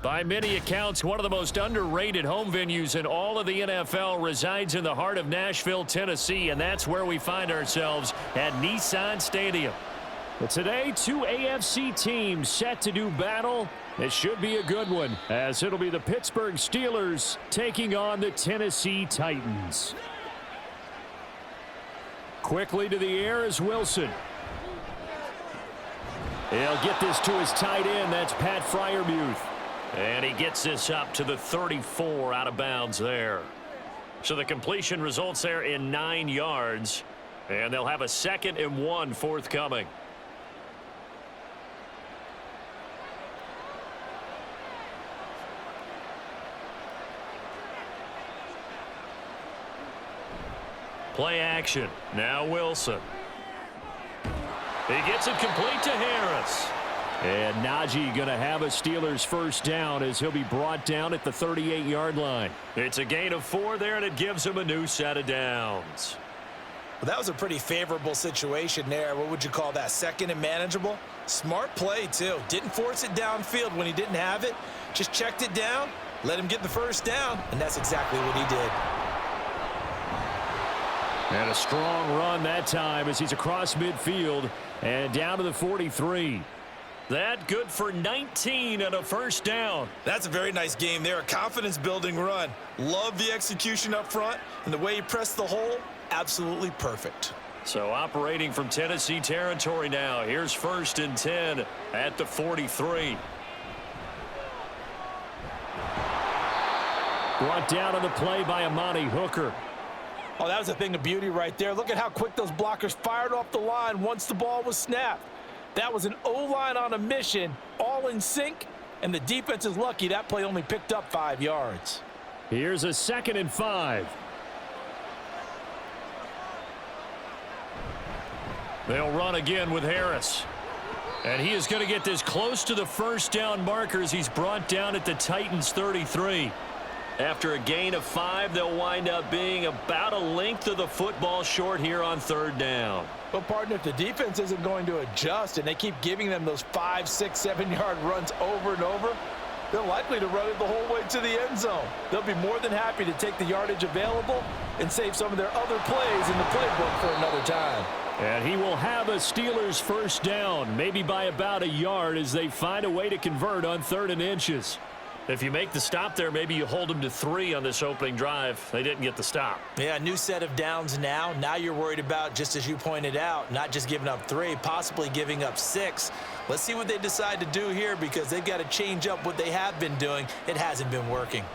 By many accounts, one of the most underrated home venues in all of the NFL resides in the heart of Nashville, Tennessee, and that's where we find ourselves at Nissan Stadium. But today, two AFC teams set to do battle. It should be a good one, as it'll be the Pittsburgh Steelers taking on the Tennessee Titans. Quickly to the air is Wilson. He'll get this to his tight end. That's Pat Freiermuth. And he gets this up to the 34 out of bounds there. So the completion results there in 9 yards. And they'll have a 2nd and 1 forthcoming. Play action. Now Wilson. He gets it complete to Harris. And Najee going to have a Steelers first down as he'll be brought down at the 38-yard line. It's a gain of 4 there, and it gives him a new set of downs. Well, that was a pretty favorable situation there. What would you call that? 2nd and manageable? Smart play, too. Didn't force it downfield when he didn't have it. Just checked it down, let him get the first down, and that's exactly what he did. And a strong run that time as he's across midfield and down to the 43. That good for 19 and a first down. That's a very nice game there. A confidence-building run. Love the execution up front, and the way he pressed the hole, absolutely perfect. So operating from Tennessee territory now. Here's 1st and 10 at the 43. Brought down on the play by Amani Hooker. Oh, that was a thing of beauty right there. Look at how quick those blockers fired off the line once the ball was snapped. That was an O-line on a mission, all in sync, and the defense is lucky that play only picked up 5 yards. Here's a 2nd and 5. They'll run again with Harris. And he is going to get this close to the first down marker as he's brought down at the Titans 33. After a gain of 5, they'll wind up being about a length of the football short here on 3rd down. Well, partner, if the defense isn't going to adjust and they keep giving them those 5, 6, 7-yard runs over and over, they're likely to run it the whole way to the end zone. They'll be more than happy to take the yardage available and save some of their other plays in the playbook for another time. And he will have a Steelers first down, maybe by about a yard as they find a way to convert on 3rd and inches. If you make the stop there, maybe you hold them to 3 on this opening drive. They didn't get the stop. Yeah, new set of downs now. Now you're worried about, just as you pointed out, not just giving up 3, possibly giving up 6. Let's see what they decide to do here because they've got to change up what they have been doing. It hasn't been working.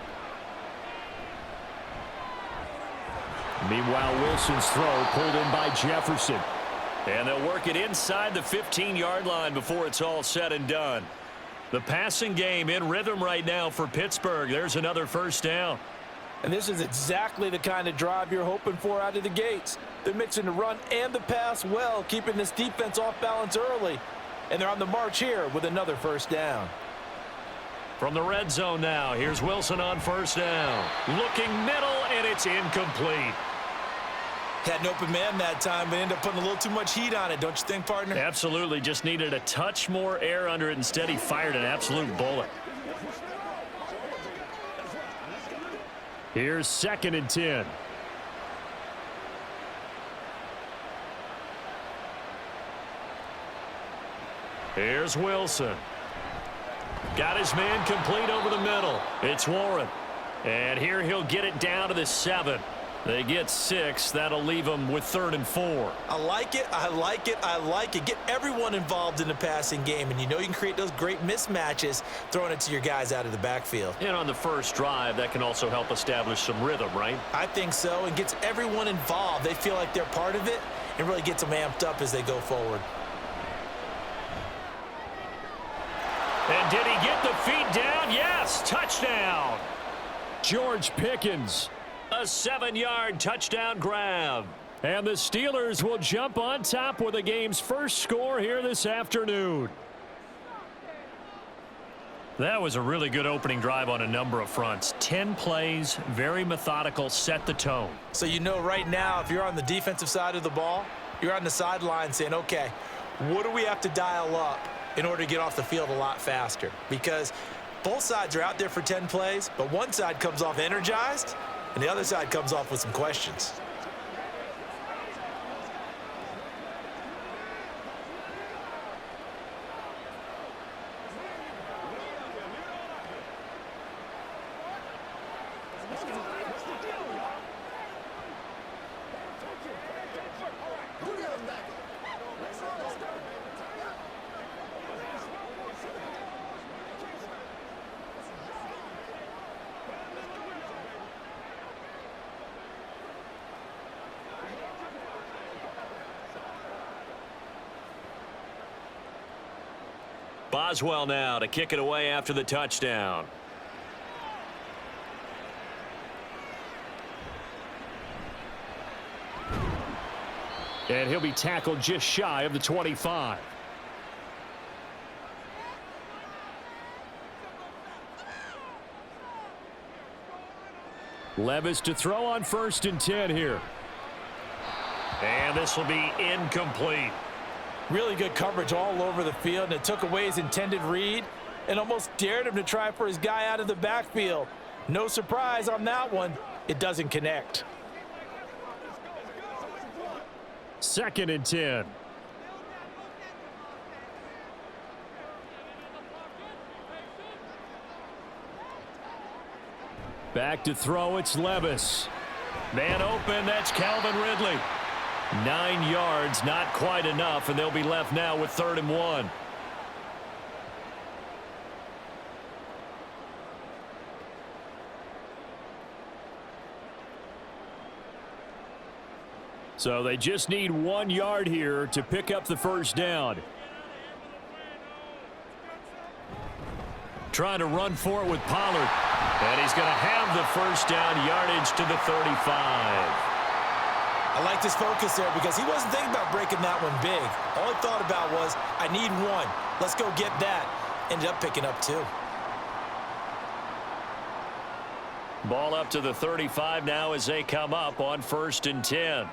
Meanwhile, Wilson's throw pulled in by Jefferson. And they'll work it inside the 15-yard line before it's all said and done. The passing game in rhythm right now for Pittsburgh. There's another first down. And this is exactly the kind of drive you're hoping for out of the gates. They're mixing the run and the pass well, keeping this defense off balance early. And they're on the march here with another first down. From the red zone now, here's Wilson on first down. Looking middle, and it's incomplete. Had an open man that time, but ended up putting a little too much heat on it, don't you think, partner? Absolutely. Just needed a touch more air under it. Instead, he fired an absolute bullet. Here's 2nd and 10. Here's Wilson. Got his man complete over the middle. It's Warren. And here he'll get it down to the 7. They get 6. That'll leave them with 3rd and 4. I like it. I like it. I like it. Get everyone involved in the passing game, and you know you can create those great mismatches throwing it to your guys out of the backfield. And on the first drive, that can also help establish some rhythm, right? I think so, and gets everyone involved. They feel like they're part of it, and really gets them amped up as they go forward. And did he get the feet down? Yes, touchdown. George Pickens. A 7-yard touchdown grab. And the Steelers will jump on top with the game's first score here this afternoon. That was a really good opening drive on a number of fronts. 10 plays, very methodical, set the tone. So you know right now, if you're on the defensive side of the ball, you're on the sideline saying, okay, what do we have to dial up in order to get off the field a lot faster? Because Both sides are out there for 10 plays, but one side comes off energized, and the other side comes off with some questions. Boswell now to kick it away after the touchdown. And he'll be tackled just shy of the 25. Levis to throw on 1st and 10 here. And this will be incomplete. Really good coverage all over the field, and it took away his intended read and almost dared him to try for his guy out of the backfield. No surprise on that one. It doesn't connect. 2nd and 10. Back to throw, it's Levis. Man open, that's Calvin Ridley. 9 yards, not quite enough, and they'll be left now with 3rd and 1. So they just need 1 yard here to pick up the 1st down. Trying to run for it with Pollard. And he's going to have the 1st down, yardage to the 35. I like his focus there because he wasn't thinking about breaking that one big. All he thought about was, I need 1. Let's go get that. Ended up picking up 2. Ball up to the 35 now as they come up on 1st and 10.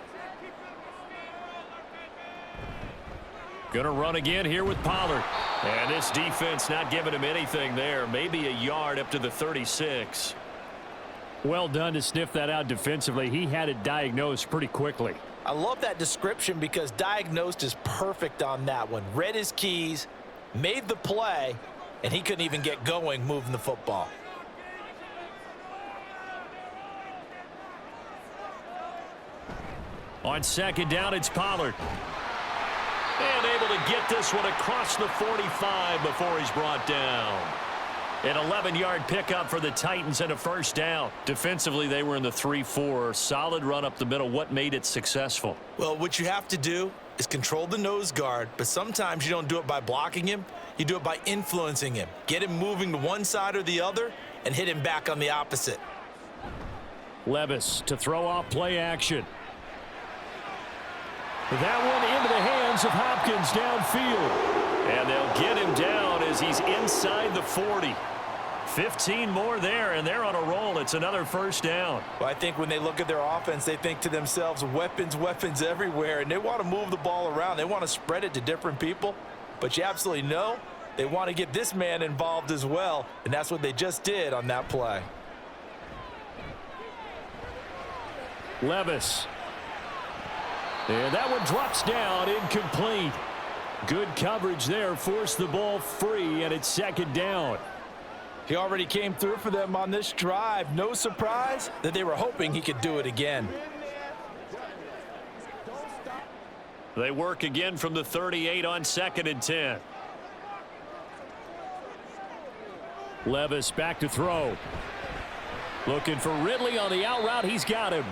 Going to run again here with Pollard. And this defense not giving him anything there. Maybe a yard up to the 36. Well done to sniff that out defensively. He had it diagnosed pretty quickly. I love that description because diagnosed is perfect on that one. Read his keys, made the play, and he couldn't even get going moving the football. On 2nd down, it's Pollard. And able to get this one across the 45 before he's brought down. An 11-yard pickup for the Titans and a 1st down. Defensively, they were in the 3-4. Solid run up the middle. What made it successful? Well, what you have to do is control the nose guard, but sometimes you don't do it by blocking him. You do it by influencing him. Get him moving to one side or the other and hit him back on the opposite. Levis to throw off play action. That one into the hands of Hopkins downfield. And they'll get him down as he's inside the 40. 15 more there, and they're on a roll. It's another 1st down. Well, I think when they look at their offense, they think to themselves, weapons, weapons everywhere, and they want to move the ball around. They want to spread it to different people, but you absolutely know they want to get this man involved as well, and that's what they just did on that play. Levis. And that one drops down, incomplete. Good coverage there, forced the ball free, and it's 2nd down. He already came through for them on this drive. No surprise that they were hoping he could do it again. They work again from the 38 on 2nd and 10. Levis back to throw. Looking for Ridley on the out route. He's got him.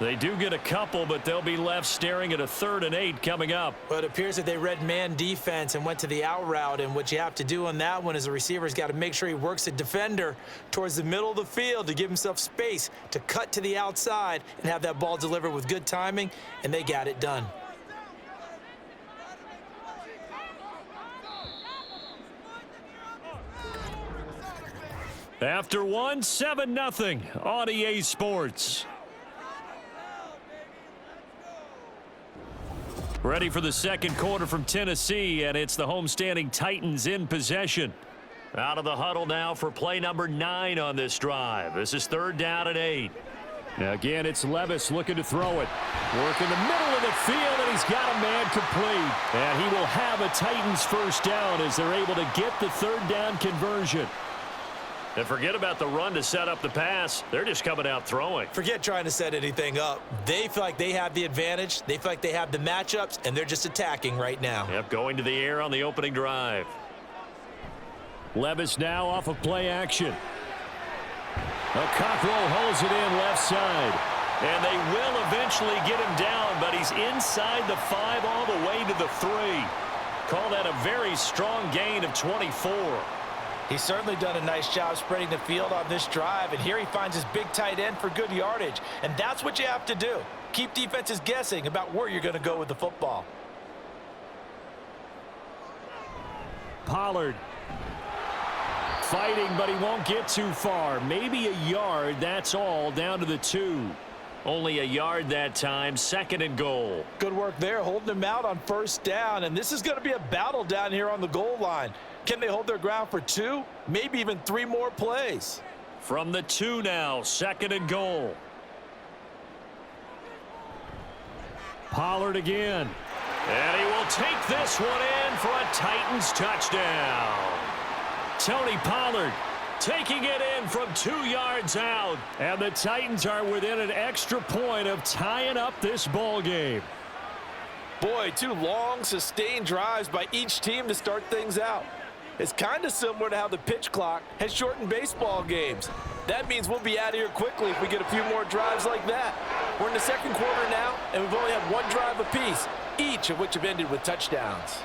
They do get a couple, but they'll be left staring at a 3rd and 8 coming up. Well, it appears that they read man defense and went to the out route, and what you have to do on that one is the receiver's got to make sure he works the defender towards the middle of the field to give himself space to cut to the outside and have that ball delivered with good timing, and they got it done. After one, 7-0 on EA Sports. Ready for the 2nd quarter from Tennessee, and it's the homestanding Titans in possession. Out of the huddle now for play number 9 on this drive. This is 3rd down and 8. Now again, it's Levis looking to throw it. Work in the middle of the field, and he's got a man complete. And he will have a Titans first down as they're able to get the 3rd down conversion. And forget about the run to set up the pass. They're just coming out throwing. Forget trying to set anything up. They feel like they have the advantage. They feel like they have the matchups, and they're just attacking right now. Yep, going to the air on the opening drive. Levis now off of play action. Cockrell holds it in left side. And they will eventually get him down, but he's inside the 5 all the way to the 3. Call that a very strong gain of 24. He's certainly done a nice job spreading the field on this drive, and here he finds his big tight end for good yardage. And that's what you have to do. Keep defenses guessing about where you're going to go with the football. Pollard fighting, but he won't get too far. Maybe a yard, that's all, down to the 2. Only a yard that time, 2nd and goal. Good work there, holding him out on 1st down, and this is going to be a battle down here on the goal line. Can they hold their ground for 2, maybe even 3 more plays? From the 2 now, 2nd and goal. Pollard again. And he will take this one in for a Titans touchdown. Tony Pollard taking it in from 2 yards out. And the Titans are within an extra point of tying up this ball game. Boy, 2 long, sustained drives by each team to start things out. It's kind of similar to how the pitch clock has shortened baseball games. That means we'll be out of here quickly if we get a few more drives like that. We're in the 2nd quarter now, and we've only had 1 drive apiece, each of which have ended with touchdowns.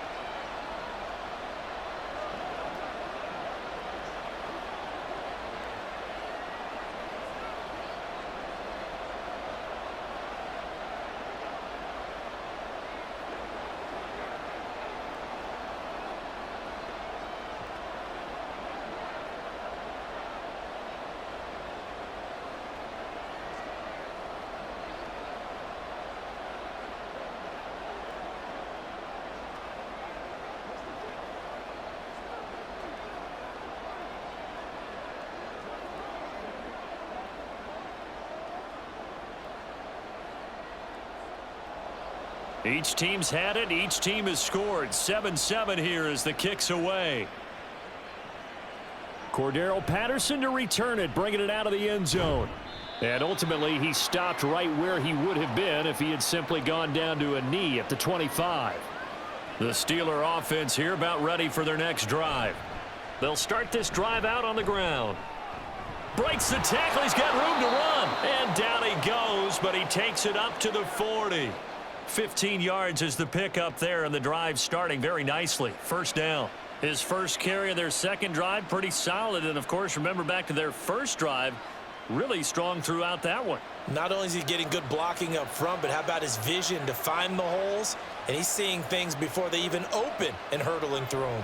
Each team's had it. Each team has scored. 7-7 here as the kick's away. Cordero Patterson to return it, bringing it out of the end zone. And ultimately, he stopped right where he would have been if he had simply gone down to a knee at the 25. The Steeler offense here about ready for their next drive. They'll start this drive out on the ground. Breaks the tackle. He's got room to run. And down he goes, but he takes it up to the 40. 15 yards is the pickup there, and the drive starting very nicely. 1st down. His first carry of their 2nd drive, pretty solid. And, of course, remember back to their 1st drive, really strong throughout that one. Not only is he getting good blocking up front, but how about his vision to find the holes? And he's seeing things before they even open and hurdling through them.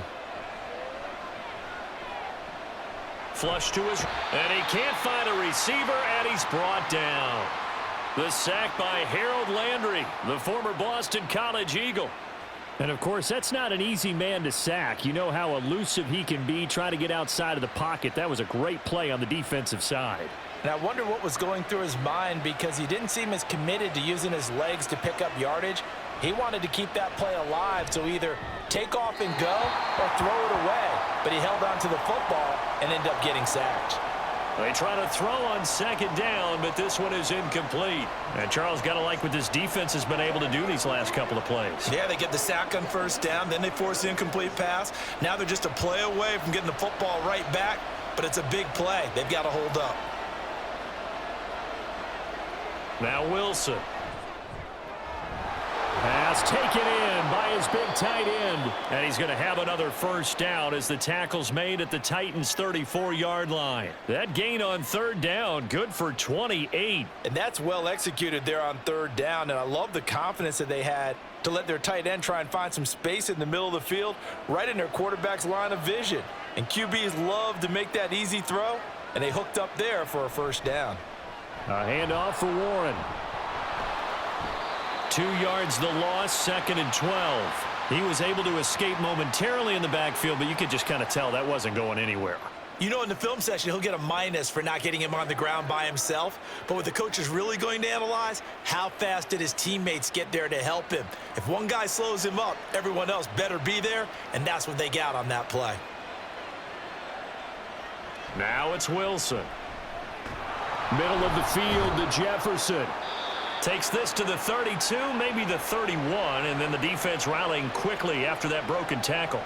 Flush to his, and he can't find a receiver, and he's brought down. The sack by Harold Landry, the former Boston College Eagle. And, of course, that's not an easy man to sack. You know how elusive he can be trying to get outside of the pocket. That was a great play on the defensive side. And I wonder what was going through his mind, because he didn't seem as committed to using his legs to pick up yardage. He wanted to keep that play alive to either take off and go or throw it away. But he held on to the football and ended up getting sacked. They try to throw on 2nd down, but this one is incomplete. And Charles, got to like what this defense has been able to do these last couple of plays. Yeah, they get the sack on 1st down, then they force the incomplete pass. Now they're just a play away from getting the football right back, but it's a big play. They've got to hold up. Now Wilson. Pass taken in by his big tight end. And he's going to have another 1st down as the tackle's made at the Titans' 34-yard line. That gain on 3rd down, good for 28. And that's well executed there on 3rd down. And I love the confidence that they had to let their tight end try and find some space in the middle of the field, right in their quarterback's line of vision. And QBs love to make that easy throw, and they hooked up there for a 1st down. A handoff for Warren. 2 yards the loss, 2nd and 12. He was able to escape momentarily in the backfield, but you could just kind of tell that wasn't going anywhere. You know, in the film session, he'll get a minus for not getting him on the ground by himself. But what the coach is really going to analyze, how fast did his teammates get there to help him? If one guy slows him up, everyone else better be there, and that's what they got on that play. Now it's Wilson. Middle of the field to Jefferson. Takes this to the 32, maybe the 31, and then the defense rallying quickly after that broken tackle.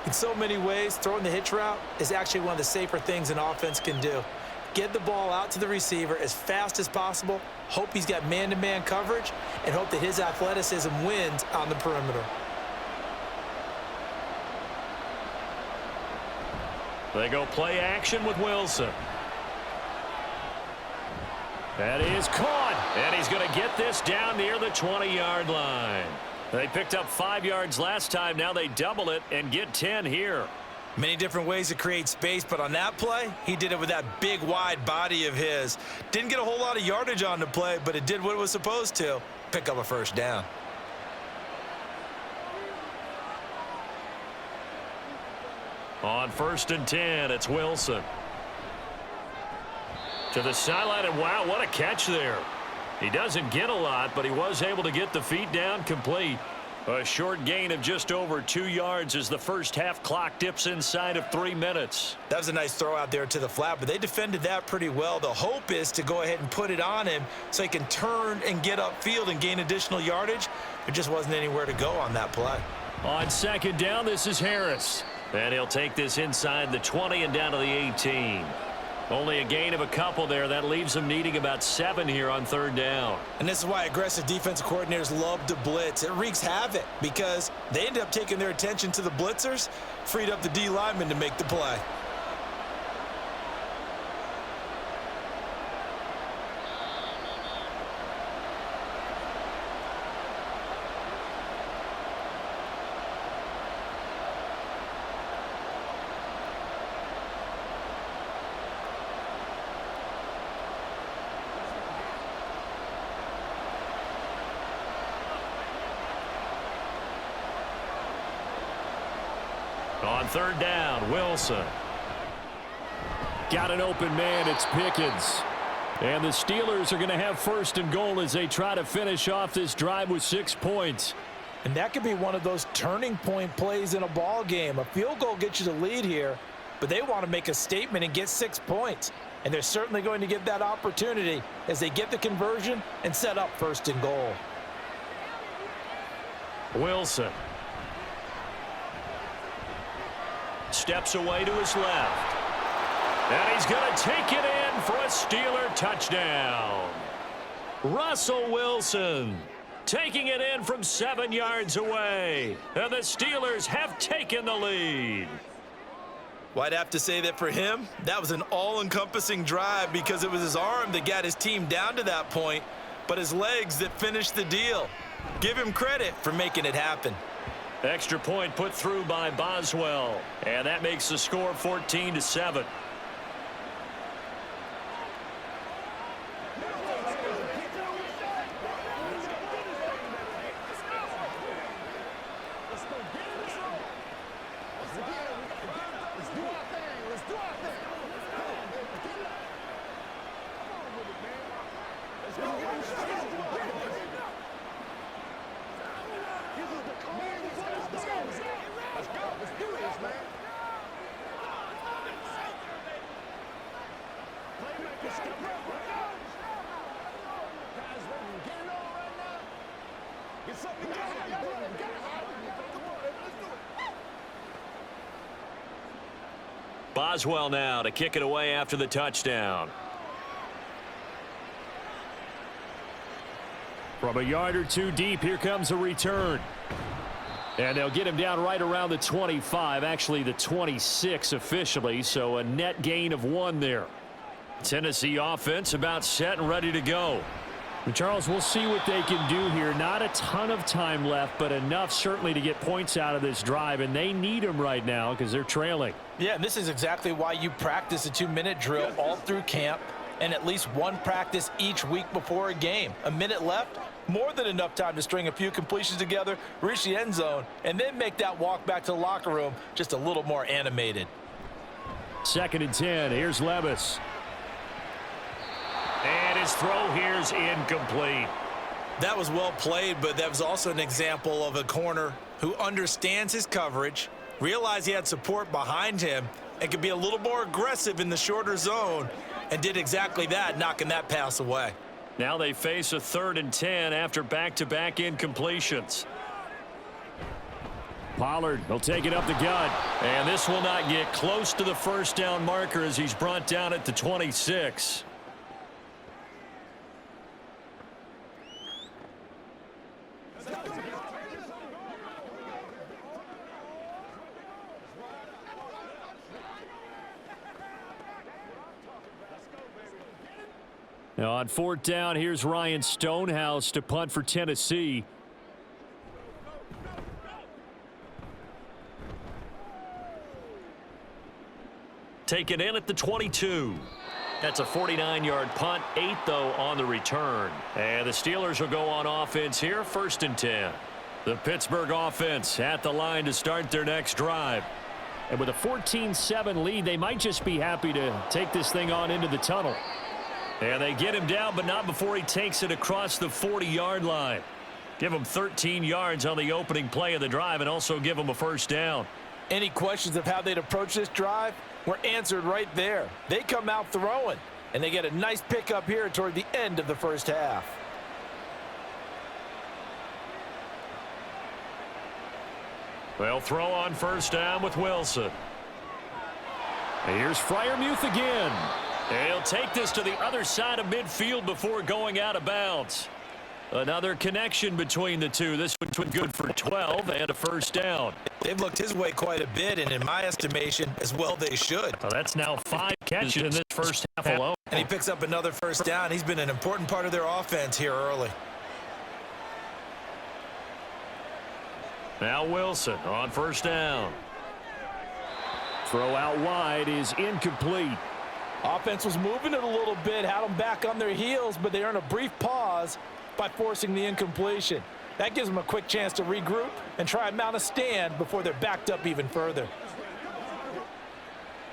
In so many ways, throwing the hitch route is actually one of the safer things an offense can do. Get the ball out to the receiver as fast as possible, hope he's got man-to-man coverage, and hope that his athleticism wins on the perimeter. They go play action with Wilson. That is caught, and he's going to get this down near the 20-yard line. They picked up 5 yards last time. Now they double it and get 10 here. Many different ways to create space, but on that play, he did it with that big, wide body of his. Didn't get a whole lot of yardage on the play, but it did what it was supposed to. Pick up a first down. On 1st and 10, it's Wilson. To the sideline, and wow, what a catch there. He doesn't get a lot, but he was able to get the feet down complete. A short gain of just over 2 yards as the first half clock dips inside of 3 minutes. That was a nice throw out there to the flat, but they defended that pretty well. The hope is to go ahead and put it on him so he can turn and get upfield and gain additional yardage. There just wasn't anywhere to go on that play. On 2nd down, this is Harris. And he'll take this inside the 20 and down to the 18. Only a gain of a couple there. That leaves them needing about 7 here on 3rd down. And this is why aggressive defensive coordinators love to blitz. It wreaks havoc because they end up taking their attention to the blitzers, freed up the D lineman to make the play. On 3rd down, Wilson. Got an open man, it's Pickens. And the Steelers are going to have 1st and goal as they try to finish off this drive with 6 points. And that could be one of those turning point plays in a ball game. A field goal gets you the lead here, but they want to make a statement and get 6 points. And they're certainly going to get that opportunity as they get the conversion and set up 1st and goal. Wilson. Steps away to his left. And he's going to take it in for a Steeler touchdown. Russell Wilson taking it in from 7 yards away. And the Steelers have taken the lead. Well, I'd have to say that for him, that was an all-encompassing drive because it was his arm that got his team down to that point, but his legs that finished the deal. Give him credit for making it happen. Extra point put through by Boswell. And that makes the score 14-7. Boswell now to kick it away after the touchdown. From a yard or two deep, here comes a return. And they'll get him down right around the 25, actually the 26 officially, so a net gain of 1 there. Tennessee offense about set and ready to go. And Charles, we'll see what they can do here. Not a ton of time left, but enough certainly to get points out of this drive, and they need them right now because they're trailing. Yeah, and this is exactly why you practice a 2-minute drill all through camp. and at least one practice each week before a game. A minute left, more than enough time to string a few completions together, reach the end zone, and then make that walk back to the locker room just a little more animated. 2nd and 10. Here's Levis. And his throw here's incomplete. That was well played, but that was also an example of a corner who understands his coverage, realized he had support behind him, and could be a little more aggressive in the shorter zone, and did exactly that, knocking that pass away. Now they face a 3rd and 10 after back-to-back incompletions. Pollard will take it up the gut, and this will not get close to the first down marker as he's brought down at the 26. Now on 4th down, here's Ryan Stonehouse to punt for Tennessee. Taken in at the 22. That's a 49-yard punt, 8 though on the return. And the Steelers will go on offense here, 1st and 10. The Pittsburgh offense at the line to start their next drive. And with a 14-7 lead, they might just be happy to take this thing on into the tunnel. And they get him down, but not before he takes it across the 40-yard line. Give him 13 yards on the opening play of the drive and also give him a first down. Any questions of how they'd approach this drive were answered right there. They come out throwing, and they get a nice pickup here toward the end of the first half. They'll throw on first down with Wilson. And here's Freiermuth again. And he'll take this to the other side of midfield before going out of bounds. Another connection between the two. This one's good for 12 and a first down. They've looked his way quite a bit, and in my estimation, as well they should. Well, that's now 5 catches in this first half alone. And he picks up another first down. He's been an important part of their offense here early. Now Wilson on first down. Throw out wide is incomplete. Offense was moving it a little bit, had them back on their heels, but they earn a brief pause by forcing the incompletion. That gives them a quick chance to regroup and try and mount a stand before they're backed up even further.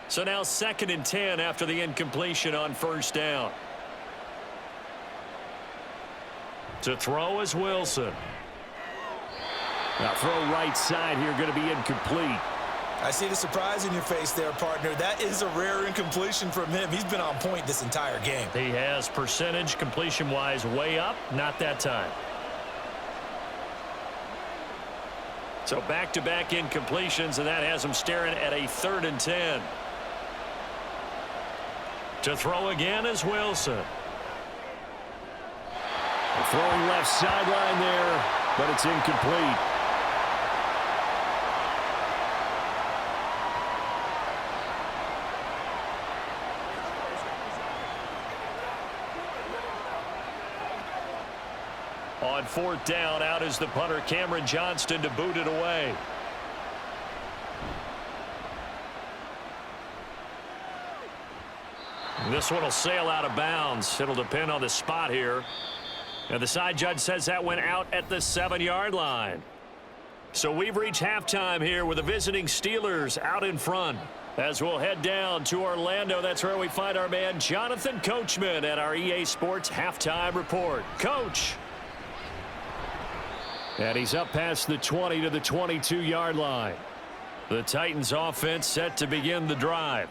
So now 2nd and 10 after the incompletion on first down. To throw is Wilson. Now throw right side here, going to be incomplete. I see the surprise in your face there, partner. That is a rare incompletion from him. He's been on point this entire game. He has percentage completion-wise way up, not that time. So back-to-back incompletions, and that has him staring at a 3rd and 10. To throw again is Wilson. Throwing left sideline there, but it's incomplete. On 4th down, out is the punter, Cameron Johnston, to boot it away. This one will sail out of bounds. It'll depend on the spot here. And the side judge says that went out at the 7-yard line. So we've reached halftime here with the visiting Steelers out in front. As we'll head down to Orlando, that's where we find our man Jonathan Coachman at our EA Sports Halftime Report. Coach. And he's up past the 20 to the 22-yard line. The Titans offense set to begin the drive.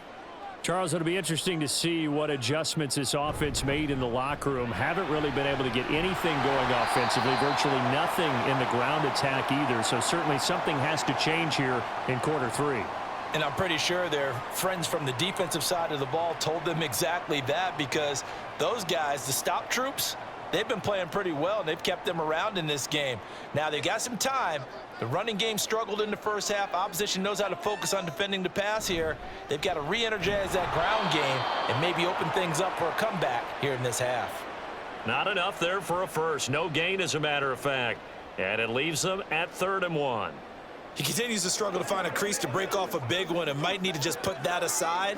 Charles, it'll be interesting to see what adjustments this offense made in the locker room. Haven't really been able to get anything going offensively, virtually nothing in the ground attack either. So certainly something has to change here in quarter 3. And I'm pretty sure their friends from the defensive side of the ball told them exactly that, because those guys, the stop troops, they've been playing pretty well, and they've kept them around in this game. Now, they've got some time. The running game struggled in the first half. Opposition knows how to focus on defending the pass here. They've got to re-energize that ground game and maybe open things up for a comeback here in this half. Not enough there for a first. No gain, as a matter of fact. And it leaves them at 3rd and 1. He continues to struggle to find a crease to break off a big one and might need to just put that aside.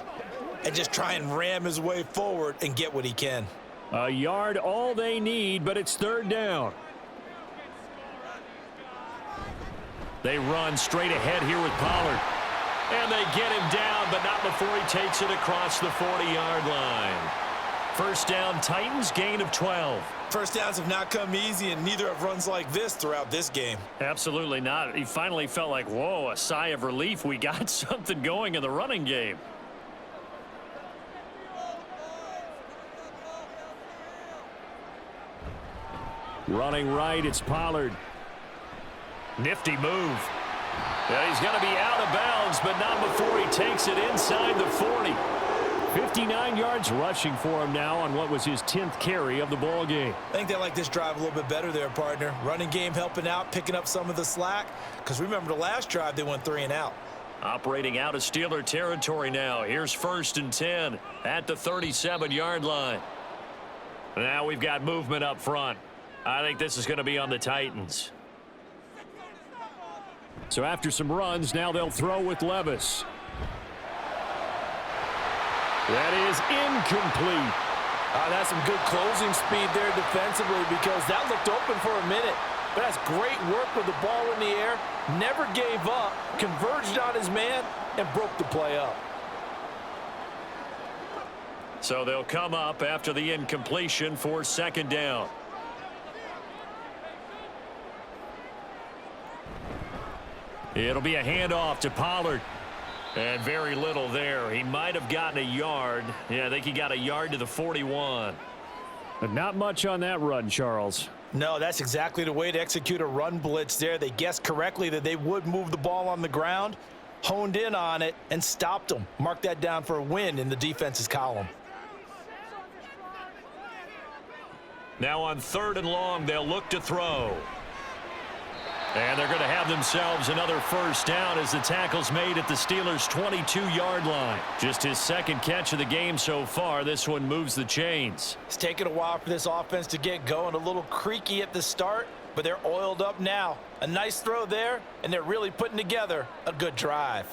and just try and ram his way forward and get what he can. A yard all they need, but it's third down. They run straight ahead here with Pollard. And they get him down, but not before he takes it across the 40-yard line. First down, Titans, gain of 12. First downs have not come easy, and neither have runs like this throughout this game. Absolutely not. He finally felt like, whoa, a sigh of relief. We got something going in the running game. Running right, it's Pollard. Nifty move. Yeah, he's going to be out of bounds, but not before he takes it inside the 40. 59 yards rushing for him now on what was his 10th carry of the ball game. I think they like this drive a little bit better there, partner. Running game helping out, picking up some of the slack. Because remember the last drive, they went 3 and out. Operating out of Steeler territory now. Here's first and 10 at the 37-yard line. Now we've got movement up front. I think this is going to be on the Titans. So after some runs, now they'll throw with Levis. That is incomplete. That's some good closing speed there defensively because that looked open for a minute. But that's great work with the ball in the air. Never gave up, converged on his man, and broke the play up. So they'll come up after the incompletion for second down. It'll be a handoff to Pollard. And very little there. He might have gotten a yard. Yeah, I think he got a yard to the 41. But not much on that run, Charles. No, that's exactly the way to execute a run blitz there. They guessed correctly that they would move the ball on the ground, honed in on it, and stopped them. Mark that down for a win in the defense's column. Now on third and long, they'll look to throw. And they're going to have themselves another first down as the tackle's made at the Steelers' 22-yard line. Just his second catch of the game so far. This one moves the chains. It's taken a while for this offense to get going. A little creaky at the start, but they're oiled up now. A nice throw there, and they're really putting together a good drive.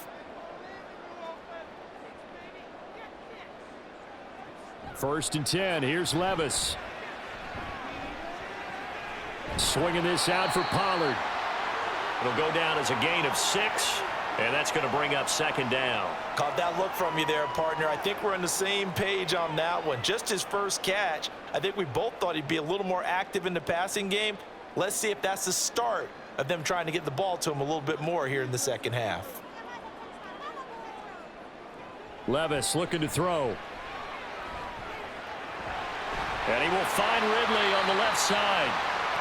First and 10. Here's Levis. Swinging this out for Pollard. It'll go down as a gain of 6, and that's going to bring up second down. Caught that look from you there, partner. I think we're on the same page on that one. Just his first catch. I think we both thought he'd be a little more active in the passing game. Let's see if that's the start of them trying to get the ball to him a little bit more here in the second half. Levis looking to throw. And he will find Ridley on the left side.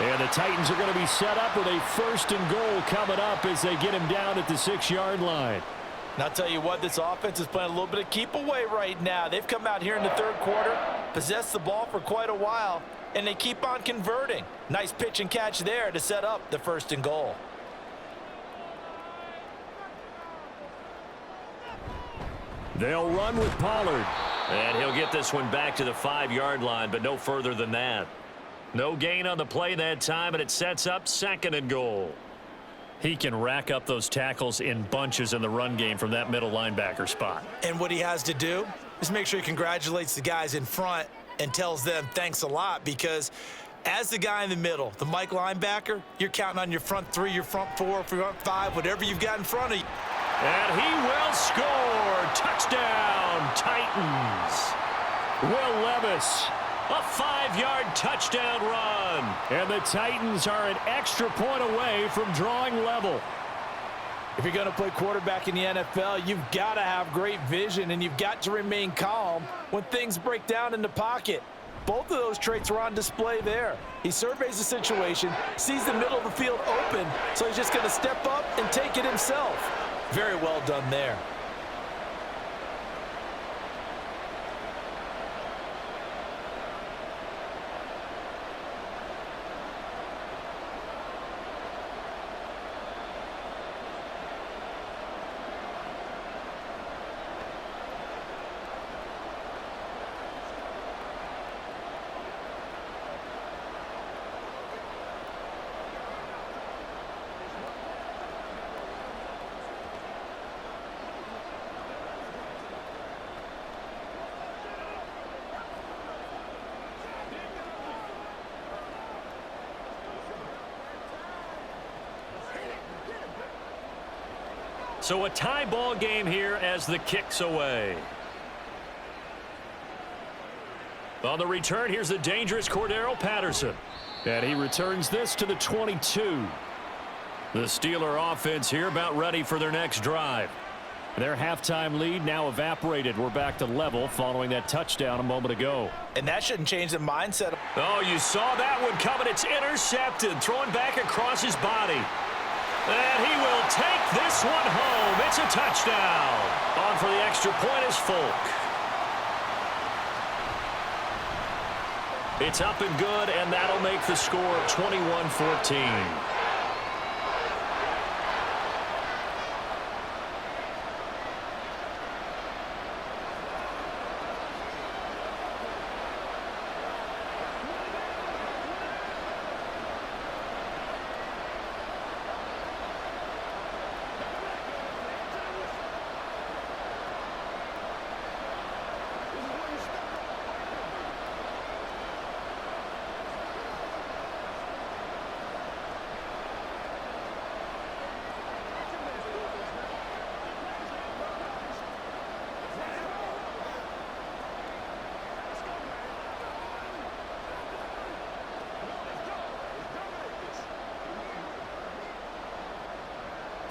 And the Titans are going to be set up with a first and goal coming up as they get him down at the 6-yard line. And I'll tell you what, this offense is playing a little bit of keep away right now. They've come out here in the third quarter, possessed the ball for quite a while, and they keep on converting. Nice pitch and catch there to set up the first and goal. They'll run with Pollard. And he'll get this one back to the 5-yard line, but no further than that. No gain on the play that time, and it sets up second and goal. He can rack up those tackles in bunches in the run game from that middle linebacker spot. And what he has to do is make sure he congratulates the guys in front and tells them thanks a lot, because as the guy in the middle, the Mike linebacker, you're counting on your front 3, your front 4, front 5, whatever you've got in front of you. And he will score. Touchdown, Titans. Will Levis. A 5-yard touchdown run. And the Titans are an extra point away from drawing level. If you're going to play quarterback in the NFL, you've got to have great vision, and you've got to remain calm when things break down in the pocket. Both of those traits were on display there. He surveys the situation, sees the middle of the field open, so he's just going to step up and take it himself. Very well done there. So a tie ball game here as the kick's away. On the return, here's the dangerous Cordero Patterson. And he returns this to the 22. The Steeler offense here about ready for their next drive. Their halftime lead now evaporated. We're back to level following that touchdown a moment ago. And that shouldn't change the mindset. Oh, you saw that one coming. It's intercepted. Throwing back across his body. And he will take this one home. It's a touchdown. On for the extra point is Folk. It's up and good, and that'll make the score 21-14.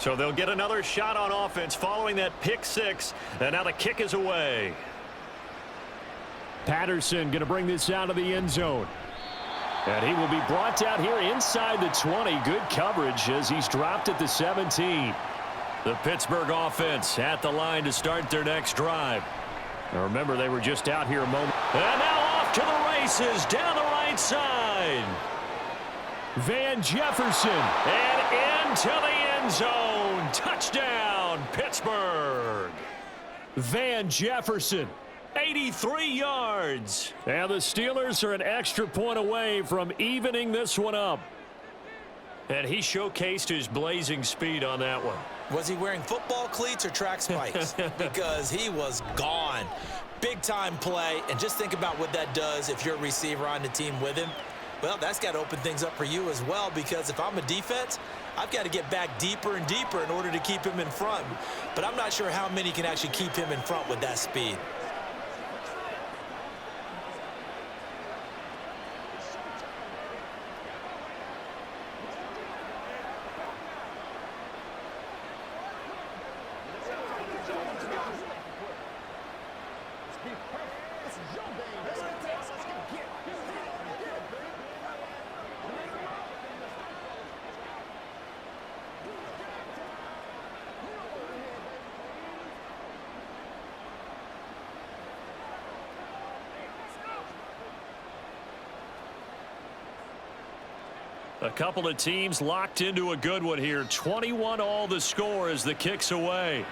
So they'll get another shot on offense following that pick six. And now the kick is away. Patterson going to bring this out of the end zone. And he will be brought out here inside the 20. Good coverage as he's dropped at the 17. The Pittsburgh offense at the line to start their next drive. Now remember, they were just out here a moment. And now off to the races down the right side. Van Jefferson. And into the end zone. Touchdown, Pittsburgh. Van Jefferson, 83 yards. And the Steelers are an extra point away from evening this one up. And he showcased his blazing speed on that one. Was he wearing football cleats or track spikes? Because he was gone. Big-time play, and just think about what that does if you're a receiver on the team with him. Well, that's got to open things up for you as well, because if I'm a defense, I've got to get back deeper and deeper in order to keep him in front. But I'm not sure how many can actually keep him in front with that speed. A couple of teams locked into a good one here. 21 all the score as the kick's away.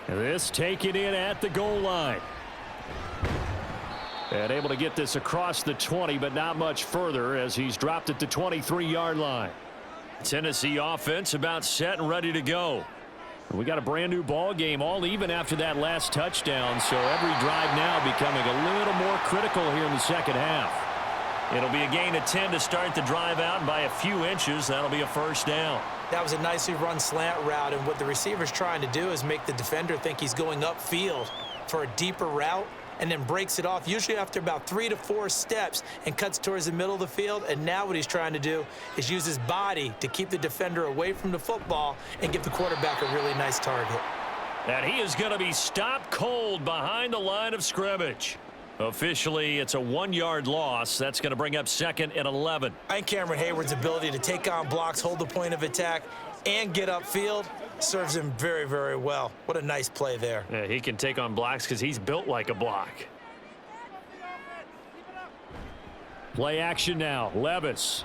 This taken in at the goal line. And able to get this across the 20, but not much further as he's dropped it to 23-yard line. Tennessee offense about set and ready to go. We got a brand new ball game, all even after that last touchdown, so every drive now becoming a little more critical here in the second half. It'll be a gain of 10 to start the drive out, and by a few inches, that'll be a first down. That was a nicely run slant route, and what the receiver's trying to do is make the defender think he's going upfield for a deeper route, and then breaks it off, usually after about 3 to 4 steps, and cuts towards the middle of the field. And now what he's trying to do is use his body to keep the defender away from the football and give the quarterback a really nice target. And he is going to be stopped cold behind the line of scrimmage. Officially, it's a 1-yard loss. That's going to bring up 2nd and 11. I think Cameron Hayward's ability to take on blocks, hold the point of attack, and get upfield serves him very, very well. What a nice play there. Yeah, he can take on blocks because he's built like a block. Play action now. Levis.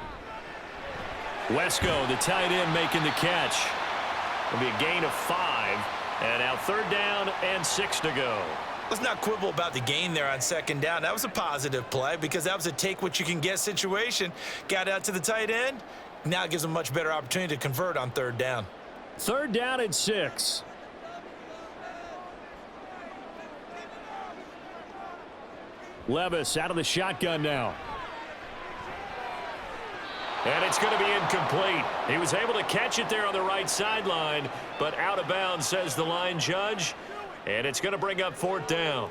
Wesco, the tight end, making the catch. It'll be a gain of 5. And now 3rd down and 6 to go. Let's not quibble about the gain there on 2nd down. That was a positive play because that was a take-what-you-can-get situation. Got out to the tight end. Now it gives him a much better opportunity to convert on 3rd down. 3rd down and 6. Levis out of the shotgun now. And it's going to be incomplete. He was able to catch it there on the right sideline, but out of bounds, says the line judge. And it's going to bring up 4th down.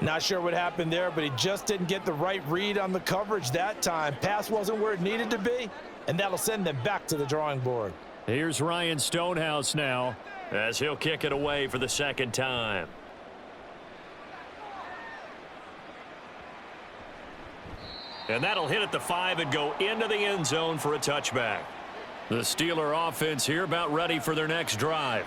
Not sure what happened there, but he just didn't get the right read on the coverage that time. Pass wasn't where it needed to be, and that'll send them back to the drawing board. Here's Ryan Stonehouse now as he'll kick it away for the 2nd time. And that'll hit at the 5 and go into the end zone for a touchback. The Steeler offense here about ready for their next drive.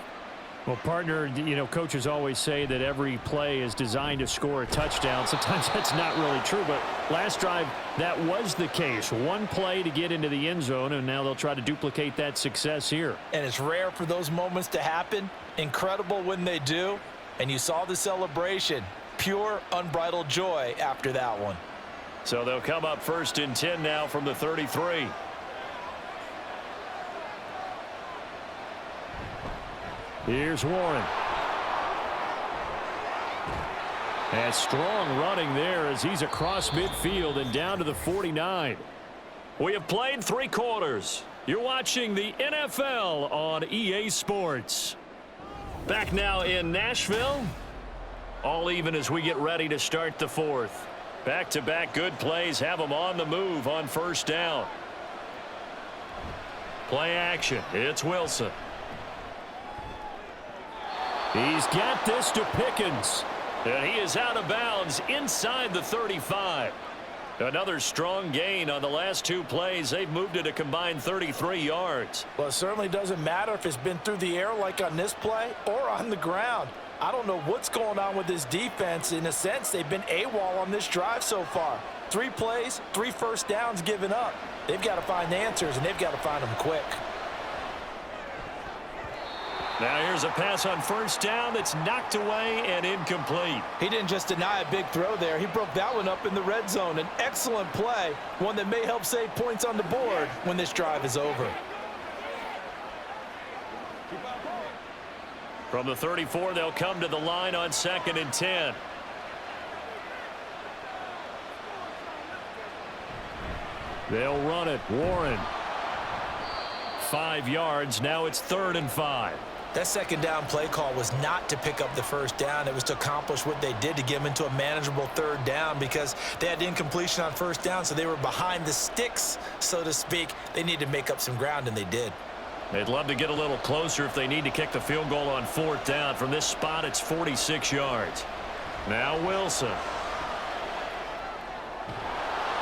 Well, partner, you know, coaches always say that every play is designed to score a touchdown. Sometimes that's not really true, but last drive, that was the case. One play to get into the end zone, and now they'll try to duplicate that success here. And it's rare for those moments to happen. Incredible when they do. And you saw the celebration. Pure, unbridled joy after that one. So they'll come up 1st and 10 now from the 33. Here's Warren. And strong running there as he's across midfield and down to the 49. We have played 3 quarters. You're watching the NFL on EA Sports. Back now in Nashville. All even as we get ready to start the 4th. Back-to-back good plays have them on the move on 1st down. Play action. It's Wilson. He's got this to Pickens. And he is out of bounds inside the 35. Another strong gain on the last 2 plays. They've moved it a combined 33 yards. Well, it certainly doesn't matter if it's been through the air like on this play or on the ground. I don't know what's going on with this defense. In a sense, they've been AWOL on this drive so far. 3 plays, 3 first downs given up. They've got to find answers, and they've got to find them quick. Now here's a pass on 1st down that's knocked away and incomplete. He didn't just deny a big throw there. He broke that one up in the red zone. An excellent play, one that may help save points on the board when this drive is over. From the 34, they'll come to the line on 2nd and 10. They'll run it. Warren. 5 yards. Now it's 3rd and 5. That 2nd down play call was not to pick up the 1st down. It was to accomplish what they did to get them into a manageable 3rd down because they had incompletion on 1st down, so they were behind the sticks, so to speak. They needed to make up some ground, and they did. They'd love to get a little closer if they need to kick the field goal on 4th down. From this spot, it's 46 yards. Now Wilson.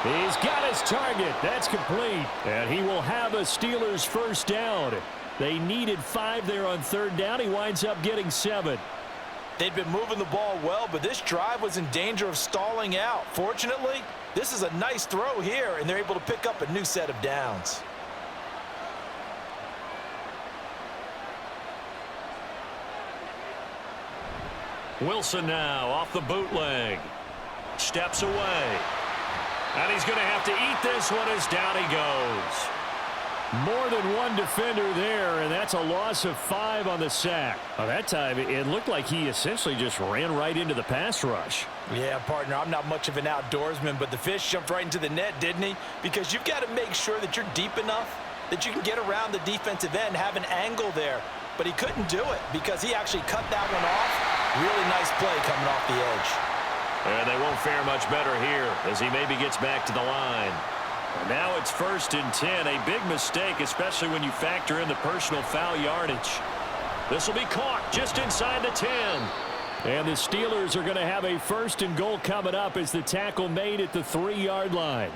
He's got his target. That's complete. And he will have a Steelers 1st down. They needed 5 there on 3rd down. He winds up getting 7. They'd been moving the ball well, but this drive was in danger of stalling out. Fortunately, this is a nice throw here, and they're able to pick up a new set of downs. Wilson now off the bootleg. Steps away. And he's going to have to eat this one as down he goes. More than one defender there, and that's a loss of 5 on the sack. Well, that time, it looked like he essentially just ran right into the pass rush. Yeah, partner, I'm not much of an outdoorsman, but the fish jumped right into the net, didn't he? Because you've got to make sure that you're deep enough that you can get around the defensive end, have an angle there. But he couldn't do it because he actually cut that one off. Really nice play coming off the edge. And they won't fare much better here as he maybe gets back to the line. And now it's 1st and 10. A big mistake, especially when you factor in the personal foul yardage. This will be caught just inside the 10. And the Steelers are going to have a 1st and goal coming up as the tackle made at the 3-yard line.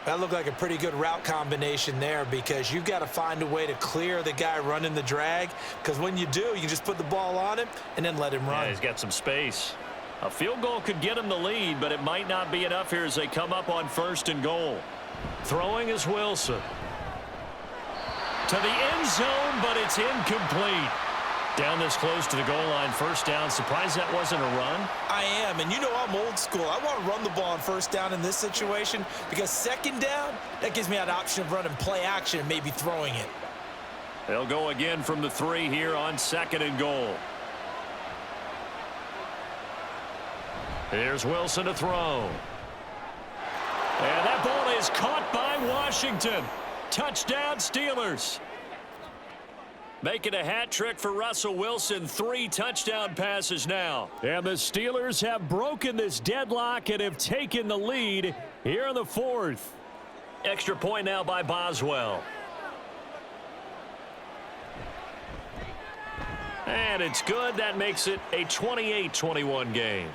That looked like a pretty good route combination there because you've got to find a way to clear the guy running the drag, because when you do, you can just put the ball on him and then let him run. Yeah, he's got some space. A field goal could get him the lead, but it might not be enough here as they come up on 1st and goal. Throwing is Wilson. To the end zone, but it's incomplete. Down this close to the goal line, 1st down. Surprised that wasn't a run? I am, and you know I'm old school. I want to run the ball on 1st down in this situation because 2nd down, that gives me an option of running play action and maybe throwing it. They'll go again from the 3 here on 2nd and goal. Here's Wilson to throw. And that ball is caught by by Washington. Touchdown, Steelers. Making a hat trick for Russell Wilson. 3 touchdown passes now. And the Steelers have broken this deadlock and have taken the lead here in the 4th. Extra point now by Boswell. And it's good. That makes it a 28-21 game.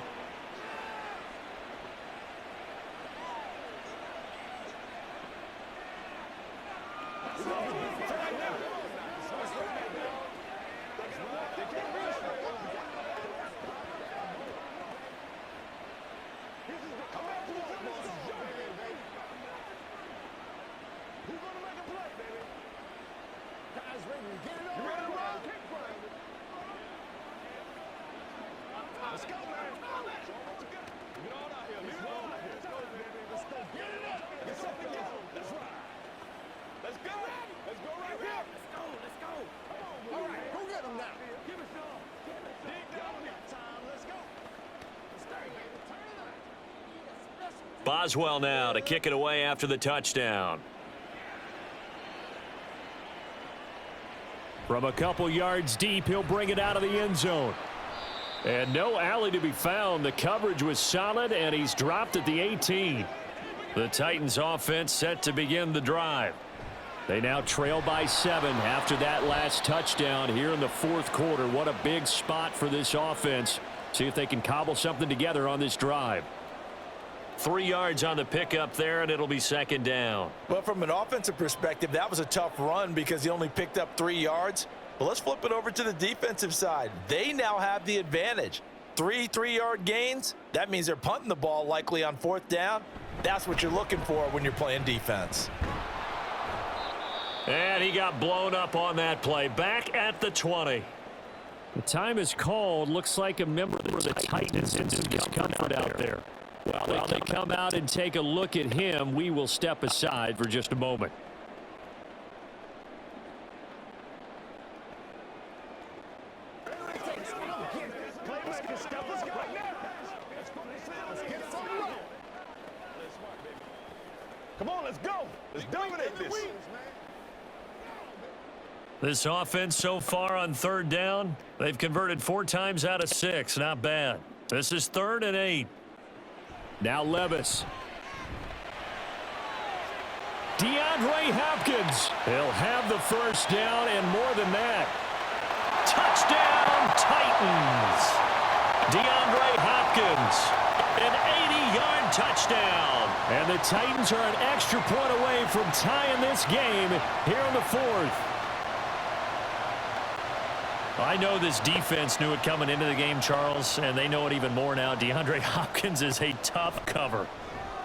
Boswell now to kick it away after the touchdown. From a couple yards deep, he'll bring it out of the end zone. And no alley to be found. The coverage was solid, and he's dropped at the 18. The Titans offense set to begin the drive. They now trail by 7 after that last touchdown here in the 4th quarter. What a big spot for this offense. See if they can cobble something together on this drive. 3 yards on the pickup there, and it'll be 2nd down. Well, from an offensive perspective, that was a tough run because he only picked up 3 yards. But let's flip it over to the defensive side. They now have the advantage. 3 3-yard gains. That means they're punting the ball likely on 4th down. That's what you're looking for when you're playing defense. And he got blown up on that play. Back at the 20. The time is called. Looks like a member of the Titans in some discomfort out there. While they come out and take a look at him, we will step aside for just a moment. Come on, let's go. Let's dominate this. This offense so far on 3rd down, they've converted 4 times out of 6. Not bad. This is 3rd and 8. Now Levis. DeAndre Hopkins. He'll have the 1st down and more than that. Touchdown, Titans. DeAndre Hopkins. An 80-yard touchdown. And the Titans are an extra point away from tying this game here in the 4th. I know this defense knew it coming into the game, Charles, and they know it even more now. DeAndre Hopkins is a tough cover.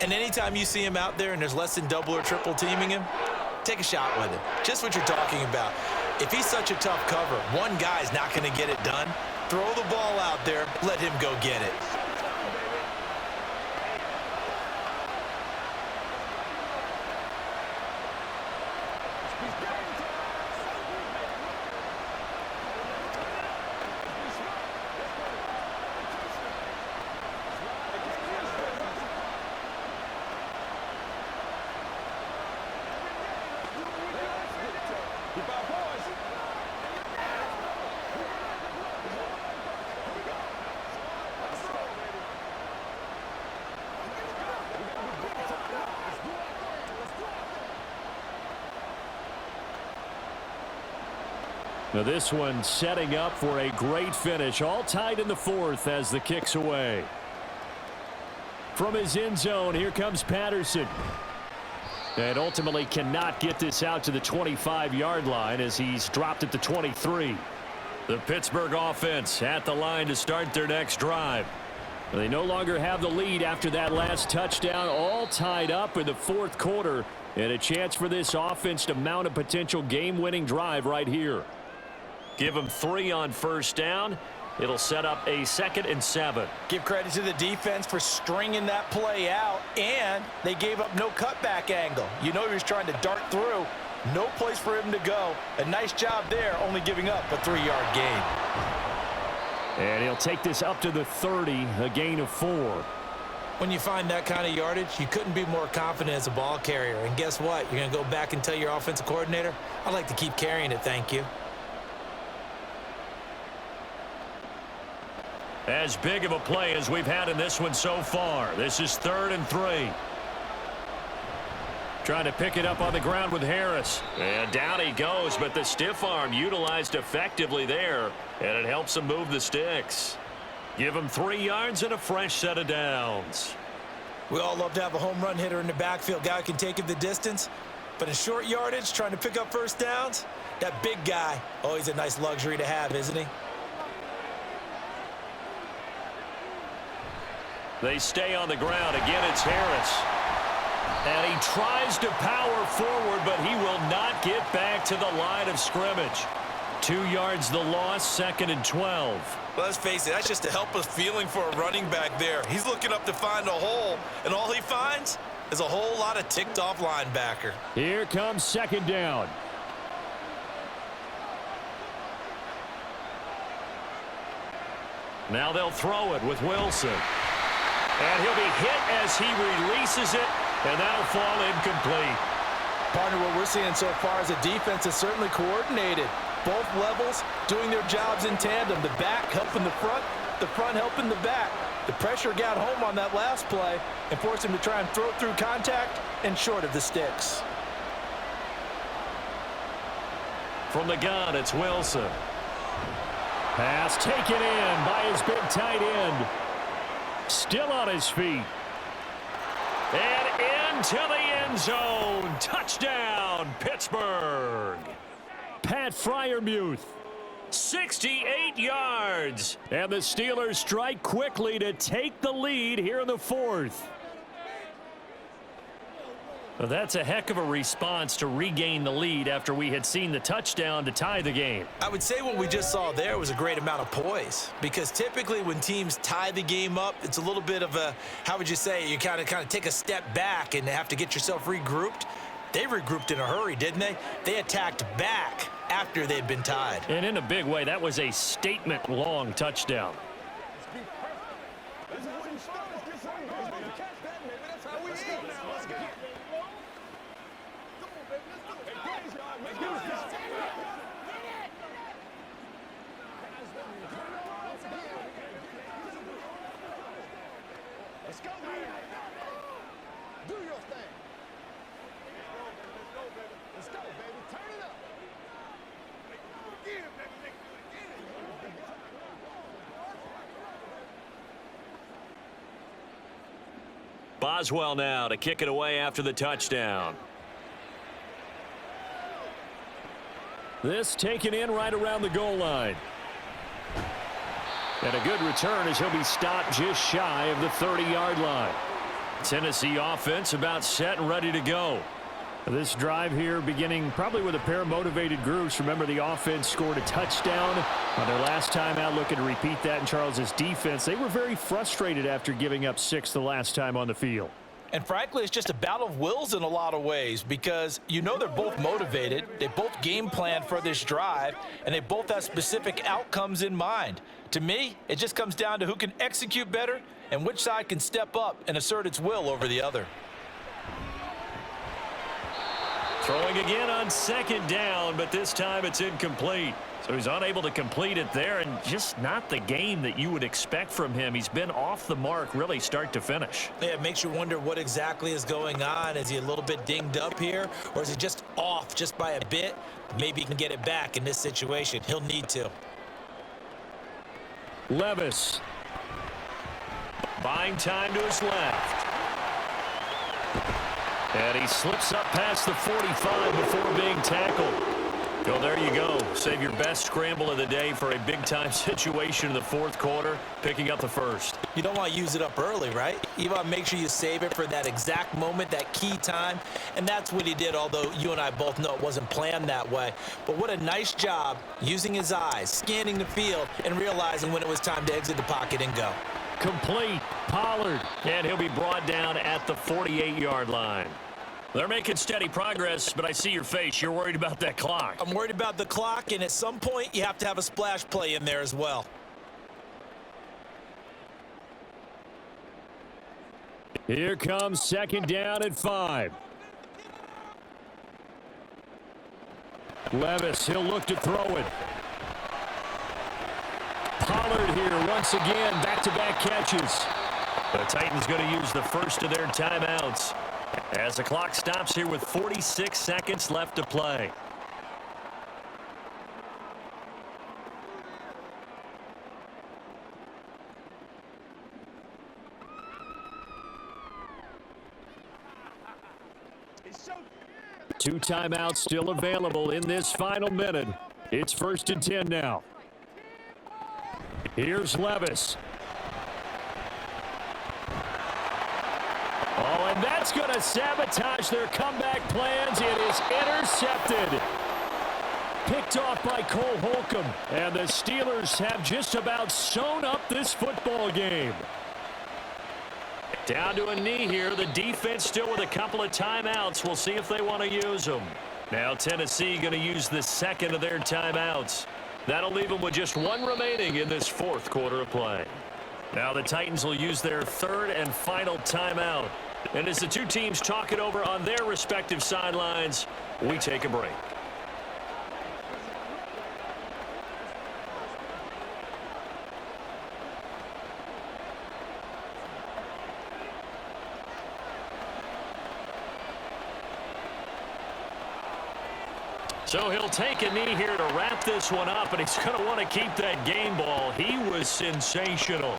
And anytime you see him out there and there's less than double or triple teaming him, take a shot with him. Just what you're talking about. If he's such a tough cover, one guy's not going to get it done. Throw the ball out there, let him go get it. Now this one setting up for a great finish. All tied in the 4th as the kick's away. From his end zone, here comes Patterson. And ultimately cannot get this out to the 25-yard line as he's dropped at the 23. The Pittsburgh offense at the line to start their next drive. They no longer have the lead after that last touchdown. All tied up in the 4th quarter. And a chance for this offense to mount a potential game-winning drive right here. Give them 3 on 1st down. It'll set up a 2nd and 7. Give credit to the defense for stringing that play out, and they gave up no cutback angle. You know he was trying to dart through. No place for him to go. A nice job there, only giving up a 3-yard gain. And he'll take this up to the 30, a gain of 4. When you find that kind of yardage, you couldn't be more confident as a ball carrier. And guess what? You're going to go back and tell your offensive coordinator, I'd like to keep carrying it, thank you. As big of a play as we've had in this one so far. This is 3rd and 3. Trying to pick it up on the ground with Harris. And down he goes, but the stiff arm utilized effectively there, and it helps him move the sticks. Give him 3 yards and a fresh set of downs. We all love to have a home run hitter in the backfield. Guy who can take it the distance. But in short yardage, trying to pick up first downs, that big guy, oh, he's a nice luxury to have, isn't he? They stay on the ground. Again, it's Harris. And he tries to power forward, but he will not get back to the line of scrimmage. 2 yards the loss, 2nd and 12. Let's face it, that's just a helpless feeling for a running back there. He's looking up to find a hole, and all he finds is a whole lot of ticked-off linebacker. Here comes 2nd down. Now they'll throw it with Wilson. And he'll be hit as he releases it, and that'll fall incomplete. Partner, what we're seeing so far is a defense is certainly coordinated. Both levels doing their jobs in tandem. The back helping the front helping the back. The pressure got home on that last play and forced him to try and throw it through contact and short of the sticks. From the gun, it's Wilson. Pass taken in by his big tight end. Still on his feet. And into the end zone. Touchdown, Pittsburgh. Pat Freiermuth. 68 yards. And the Steelers strike quickly to take the lead here in the 4th. Well, that's a heck of a response to regain the lead after we had seen the touchdown to tie the game. I would say what we just saw there was a great amount of poise, because typically when teams tie the game up, it's a little bit of a, how would you say, you kind of take a step back and have to get yourself regrouped. They regrouped in a hurry, didn't they? They attacked back after they'd been tied. And in a big way, that was a statement-long touchdown. Boswell now to kick it away after the touchdown. This taken in right around the goal line. And a good return as he'll be stopped just shy of the 30-yard line. Tennessee offense about set and ready to go. This drive here beginning probably with a pair of motivated groups. Remember, the offense scored a touchdown on their last time out. Looking to repeat that in Charles's defense. They were very frustrated after giving up 6 the last time on the field. And frankly, it's just a battle of wills in a lot of ways, because you know they're both motivated. They both game plan for this drive, and they both have specific outcomes in mind. To me, it just comes down to who can execute better and which side can step up and assert its will over the other. Throwing again on 2nd down, but this time it's incomplete. So he's unable to complete it there, and just not the game that you would expect from him. He's been off the mark really start to finish. Yeah, it makes you wonder what exactly is going on. Is he a little bit dinged up here, or is he just off just by a bit? Maybe he can get it back in this situation. He'll need to. Levis. Buying time to his left. And he slips up past the 45 before being tackled. Well, there you go. Save your best scramble of the day for a big-time situation in the 4th quarter, picking up the 1st. You don't want to use it up early, right? You want to make sure you save it for that exact moment, that key time. And that's what he did, although you and I both know it wasn't planned that way. But what a nice job using his eyes, scanning the field, and realizing when it was time to exit the pocket and go. Complete. Pollard. And he'll be brought down at the 48-yard line. They're making steady progress, but I see your face. You're worried about that clock. I'm worried about the clock, and at some point, you have to have a splash play in there as well. Here comes second down and 5. Levis, he'll look to throw it. Pollard here once again, back-to-back catches. The Titans going to use the first of their timeouts as the clock stops here with 46 seconds left to play. Two timeouts still available in this final minute. It's 1st and 10 now. Here's Levis. Oh, and that's going to sabotage their comeback plans. It is intercepted. Picked off by Cole Holcomb. And the Steelers have just about sewn up this football game. Down to a knee here. The defense still with a couple of timeouts. We'll see if they want to use them. Now Tennessee going to use the second of their timeouts. That'll leave them with just one remaining in this fourth quarter of play. Now the Titans will use their third and final timeout. And as the two teams talk it over on their respective sidelines, we take a break. So he'll take a knee here to wrap this one up, and he's going to want to keep that game ball. He was sensational.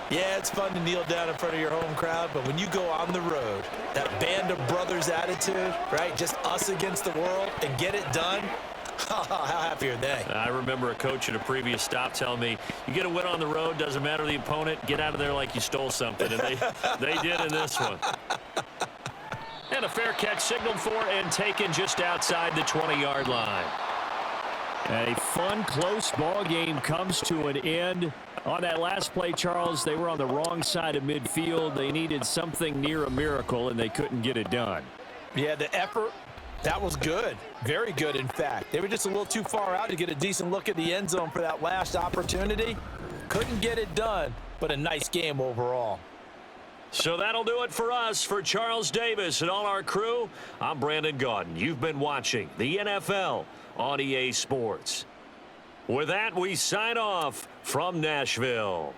Yeah, it's fun to kneel down in front of your home crowd, but when you go on the road, that band of brothers attitude, right, just us against the world, and get it done, how happy are they? I remember a coach at a previous stop telling me, you get a win on the road, doesn't matter the opponent, get out of there like you stole something, and they did in this one. And a fair catch signaled for and taken just outside the 20-yard line. A fun, close ball game comes to an end. On that last play, Charles, they were on the wrong side of midfield. They needed something near a miracle, and they couldn't get it done. Yeah, the effort, that was good. Very good, in fact. They were just a little too far out to get a decent look at the end zone for that last opportunity. Couldn't get it done, but a nice game overall. So that'll do it for us. For Charles Davis and all our crew, I'm Brandon Gaudin. You've been watching the NFL on EA Sports. With that, we sign off from Nashville.